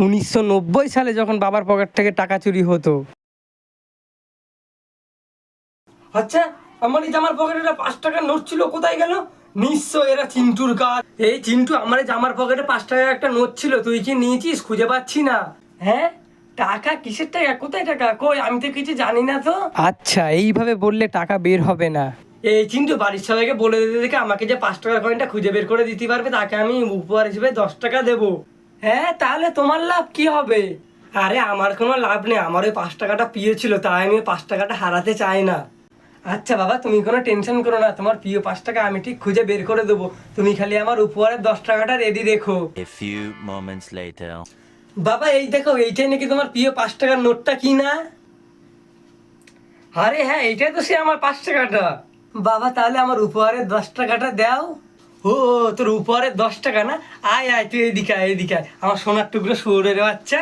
1990 সালে যখন বাবার পকেট থেকে টাকা চুরি হতো। আচ্ছা, আমার এই জামার পকেটে 5 টাকার নোট ছিল, কোথায় গেল? নিশ্চয় এরা চিন্টুর কাজ। এই চিন্টু, আমার এই জামার পকেটে 5 টাকার একটা নোট ছিল, তুই কি নিয়েছিস? খুঁজে পাচ্ছি না। হ্যাঁ, টাকা? কিসের টাকা? কোথায় টাকা? কই, আমি তো কিছু জানি না তো। আচ্ছা, এইভাবে বললে টাকা বের হবে না। এই চিন্টু, বাড়ির সবাইকে বলে দিতে দেখে আমাকে যে 5 টাকার কয়েনটা খুঁজে বের করে দিতে পারবে তাকে আমি উপহার হিসেবে 10 টাকা দেবো। হ্যাঁ, তাহলে তোমার লাভ কি হবে? আরে আমার কোনো লাভ নেই, আমার ওই 5 টাকাটা প্রিয় ছিল, তাই আমি 5 টাকাটা হারাতে চাই না। আচ্ছা বাবা, তুমি কোনো টেনশন করো না, তোমার প্রিয় 5 টাকা আমি ঠিক খুঁজে বের করে দেবো। তুমি খালি আমার উপহারের 10 টাকাটা রেডি রেখো। A few moments later. বাবা, এই দেখো, এইটাই নাকি তোমার প্রিয় 5 টাকার নোটটা, কি না? আরে হ্যাঁ, এইটাই তো সে আমার 5 টাকাটা। বাবা, তাহলে আমার উপহারের 10 টাকাটা দাও। ও, তোর উপহারের 10 টাকা না? আয় আয়, তুই এদিকে আয়, এদিকে আয়, আমার সোনার টুকরো শুয়োরের বাচ্চা।